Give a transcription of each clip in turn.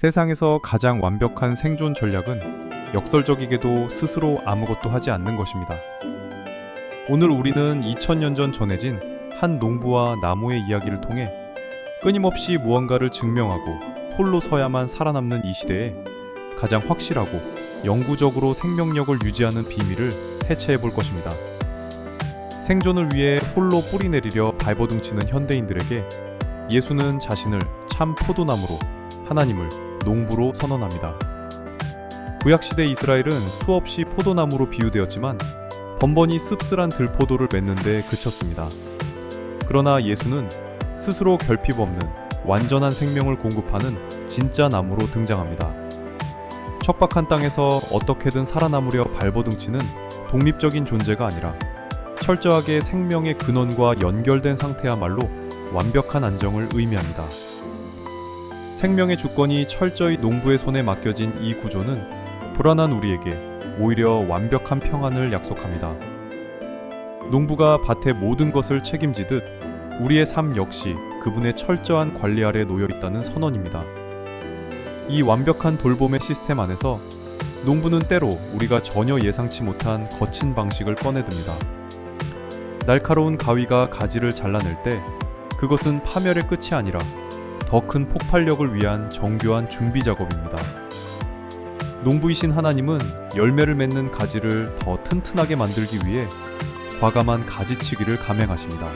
세상에서 가장 완벽한 생존 전략은 역설적이게도 스스로 아무것도 하지 않는 것입니다. 오늘 우리는 2000년 전 전해진 한 농부와 나무의 이야기를 통해 끊임없이 무언가를 증명하고 홀로 서야만 살아남는 이 시대에 가장 확실하고 영구적으로 생명력을 유지하는 비밀을 해체해 볼 것입니다. 생존을 위해 홀로 뿌리 내리려 발버둥치는 현대인들에게 예수는 자신을 참 포도나무로, 하나님을 농부로 선언합니다. 구약시대 이스라엘은 수없이 포도나무로 비유되었지만 번번이 씁쓸한 들포도를 맺는데 그쳤습니다. 그러나 예수는 스스로 결핍 없는 완전한 생명을 공급하는 진짜 나무로 등장합니다. 척박한 땅에서 어떻게든 살아남으려 발버둥치는 독립적인 존재가 아니라 철저하게 생명의 근원과 연결된 상태야말로 완벽한 안정을 의미합니다. 생명의 주권이 철저히 농부의 손에 맡겨진 이 구조는 불안한 우리에게 오히려 완벽한 평안을 약속합니다. 농부가 밭의 모든 것을 책임지듯 우리의 삶 역시 그분의 철저한 관리 아래 놓여 있다는 선언입니다. 이 완벽한 돌봄의 시스템 안에서 농부는 때로 우리가 전혀 예상치 못한 거친 방식을 꺼내듭니다. 날카로운 가위가 가지를 잘라낼 때 그것은 파멸의 끝이 아니라 더 큰 폭발력을 위한 정교한 준비 작업입니다. 농부이신 하나님은 열매를 맺는 가지를 더 튼튼하게 만들기 위해 과감한 가지치기를 감행하십니다.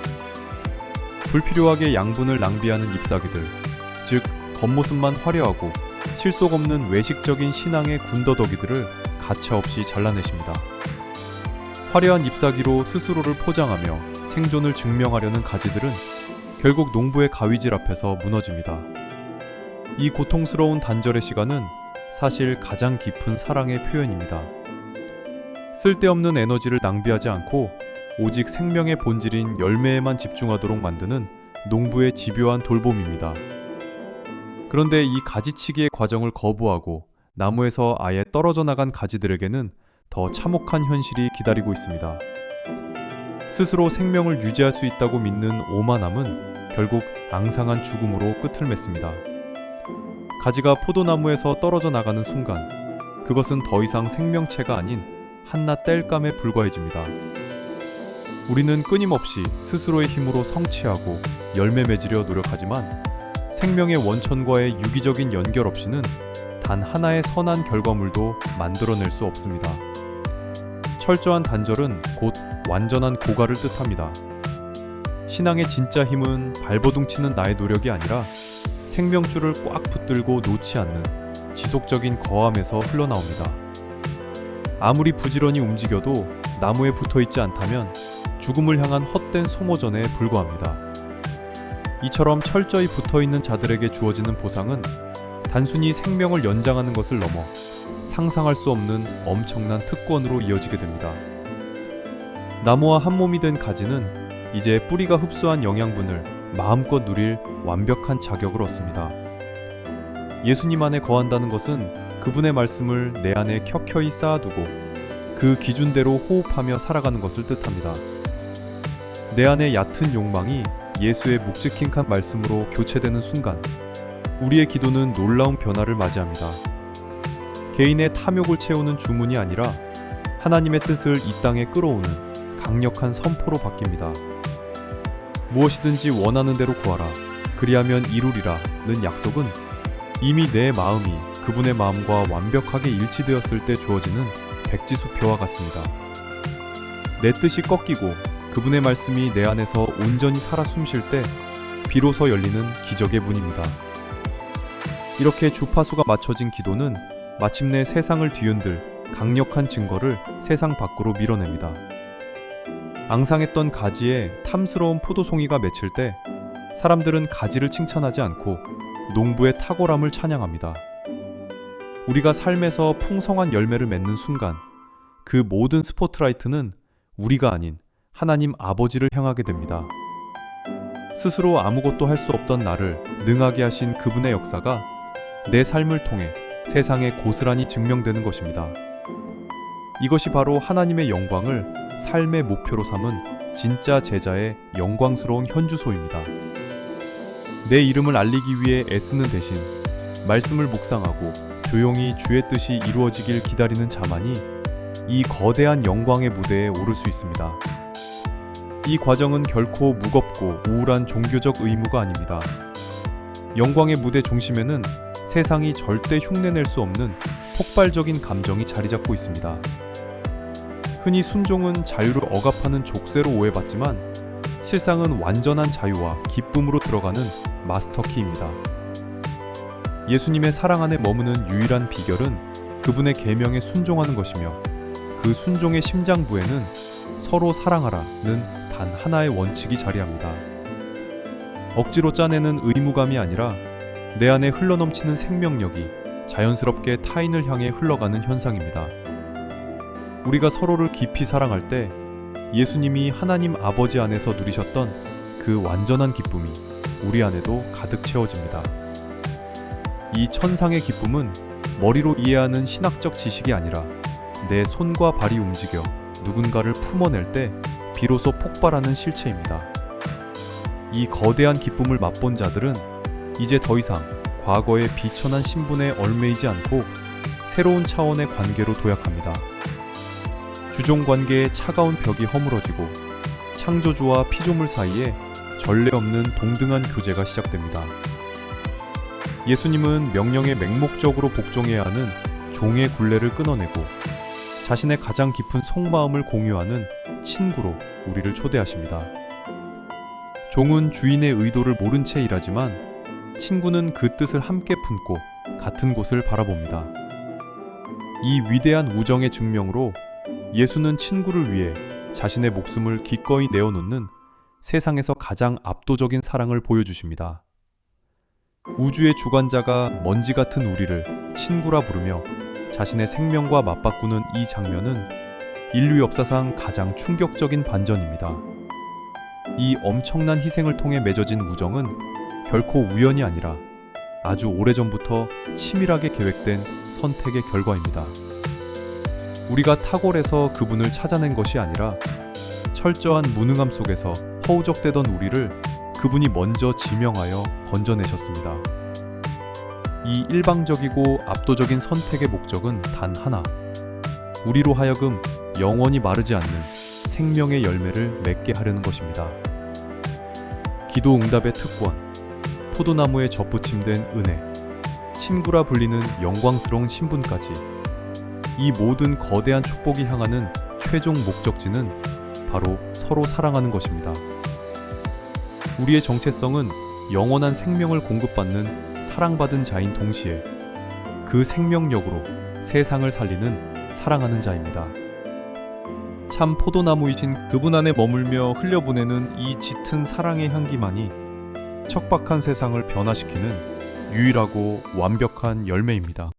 불필요하게 양분을 낭비하는 잎사귀들, 즉 겉모습만 화려하고 실속 없는 외식적인 신앙의 군더더기들을 가차없이 잘라내십니다. 화려한 잎사귀로 스스로를 포장하며 생존을 증명하려는 가지들은 결국 농부의 가위질 앞에서 무너집니다. 이 고통스러운 단절의 시간은 사실 가장 깊은 사랑의 표현입니다. 쓸데없는 에너지를 낭비하지 않고 오직 생명의 본질인 열매에만 집중하도록 만드는 농부의 집요한 돌봄입니다. 그런데 이 가지치기의 과정을 거부하고 나무에서 아예 떨어져 나간 가지들에게는 더 참혹한 현실이 기다리고 있습니다. 스스로 생명을 유지할 수 있다고 믿는 오만함은 결국 앙상한 죽음으로 끝을 맺습니다. 가지가 포도나무에서 떨어져 나가는 순간 그것은 더 이상 생명체가 아닌 한낱 땔감에 불과해집니다. 우리는 끊임없이 스스로의 힘으로 성취하고 열매 맺으려 노력하지만 생명의 원천과의 유기적인 연결 없이는 단 하나의 선한 결과물도 만들어낼 수 없습니다. 철저한 단절은 곧 완전한 고갈을 뜻합니다. 신앙의 진짜 힘은 발버둥치는 나의 노력이 아니라 생명줄을 꽉 붙들고 놓지 않는 지속적인 거함에서 흘러나옵니다. 아무리 부지런히 움직여도 나무에 붙어있지 않다면 죽음을 향한 헛된 소모전에 불과합니다. 이처럼 철저히 붙어있는 자들에게 주어지는 보상은 단순히 생명을 연장하는 것을 넘어 상상할 수 없는 엄청난 특권으로 이어지게 됩니다. 나무와 한 몸이 된 가지는 이제 뿌리가 흡수한 영양분을 마음껏 누릴 완벽한 자격을 얻습니다. 예수님 안에 거한다는 것은 그분의 말씀을 내 안에 켜켜이 쌓아두고 그 기준대로 호흡하며 살아가는 것을 뜻합니다. 내 안의 얕은 욕망이 예수의 묵직힌 말씀으로 교체되는 순간 우리의 기도는 놀라운 변화를 맞이합니다. 개인의 탐욕을 채우는 주문이 아니라 하나님의 뜻을 이 땅에 끌어오는 강력한 선포로 바뀝니다. 무엇이든지 원하는 대로 구하라 그리하면 이루리라는 약속은 이미 내 마음이 그분의 마음과 완벽하게 일치되었을 때 주어지는 백지수표와 같습니다. 내 뜻이 꺾이고 그분의 말씀이 내 안에서 온전히 살아 숨쉴 때 비로소 열리는 기적의 문입니다. 이렇게 주파수가 맞춰진 기도는 마침내 세상을 뒤흔들 강력한 증거를 세상 밖으로 밀어냅니다. 앙상했던 가지에 탐스러운 포도송이가 맺힐 때 사람들은 가지를 칭찬하지 않고 농부의 탁월함을 찬양합니다. 우리가 삶에서 풍성한 열매를 맺는 순간 그 모든 스포트라이트는 우리가 아닌 하나님 아버지를 향하게 됩니다. 스스로 아무것도 할 수 없던 나를 능하게 하신 그분의 역사가 내 삶을 통해 세상에 고스란히 증명되는 것입니다. 이것이 바로 하나님의 영광을 삶의 목표로 삼은 진짜 제자의 영광스러운 현주소입니다. 내 이름을 알리기 위해 애쓰는 대신 말씀을 묵상하고 조용히 주의 뜻이 이루어지길 기다리는 자만이 이 거대한 영광의 무대에 오를 수 있습니다. 이 과정은 결코 무겁고 우울한 종교적 의무가 아닙니다. 영광의 무대 중심에는 세상이 절대 흉내낼 수 없는 폭발적인 감정이 자리 잡고 있습니다. 흔히 순종은 자유를 억압하는 족쇄로 오해받지만 실상은 완전한 자유와 기쁨으로 들어가는 마스터키입니다. 예수님의 사랑 안에 머무는 유일한 비결은 그분의 계명에 순종하는 것이며 그 순종의 심장부에는 서로 사랑하라는 단 하나의 원칙이 자리합니다. 억지로 짜내는 의무감이 아니라 내 안에 흘러넘치는 생명력이 자연스럽게 타인을 향해 흘러가는 현상입니다. 우리가 서로를 깊이 사랑할 때 예수님이 하나님 아버지 안에서 누리셨던 그 완전한 기쁨이 우리 안에도 가득 채워집니다. 이 천상의 기쁨은 머리로 이해하는 신학적 지식이 아니라 내 손과 발이 움직여 누군가를 품어낼 때 비로소 폭발하는 실체입니다. 이 거대한 기쁨을 맛본 자들은 이제 더 이상 과거의 비천한 신분에 얽매이지 않고 새로운 차원의 관계로 도약합니다. 주종 관계의 차가운 벽이 허물어지고 창조주와 피조물 사이에 전례 없는 동등한 교제가 시작됩니다. 예수님은 명령에 맹목적으로 복종해야 하는 종의 굴레를 끊어내고 자신의 가장 깊은 속마음을 공유하는 친구로 우리를 초대하십니다. 종은 주인의 의도를 모른 채 일하지만 친구는 그 뜻을 함께 품고 같은 곳을 바라봅니다. 이 위대한 우정의 증명으로 예수는 친구를 위해 자신의 목숨을 기꺼이 내어놓는 세상에서 가장 압도적인 사랑을 보여주십니다. 우주의 주관자가 먼지 같은 우리를 친구라 부르며 자신의 생명과 맞바꾸는 이 장면은 인류 역사상 가장 충격적인 반전입니다. 이 엄청난 희생을 통해 맺어진 우정은 결코 우연이 아니라 아주 오래전부터 치밀하게 계획된 선택의 결과입니다. 우리가 탁월해서 그분을 찾아낸 것이 아니라 철저한 무능함 속에서 허우적대던 우리를 그분이 먼저 지명하여 건져내셨습니다. 이 일방적이고 압도적인 선택의 목적은 단 하나, 우리로 하여금 영원히 마르지 않는 생명의 열매를 맺게 하려는 것입니다. 기도 응답의 특권, 포도나무에 접붙임된 은혜, 친구라 불리는 영광스러운 신분까지 이 모든 거대한 축복이 향하는 최종 목적지는 바로 서로 사랑하는 것입니다. 우리의 정체성은 영원한 생명을 공급받는 사랑받은 자인 동시에 그 생명력으로 세상을 살리는 사랑하는 자입니다. 참 포도나무이신 그분 안에 머물며 흘려보내는 이 짙은 사랑의 향기만이 척박한 세상을 변화시키는 유일하고 완벽한 열매입니다.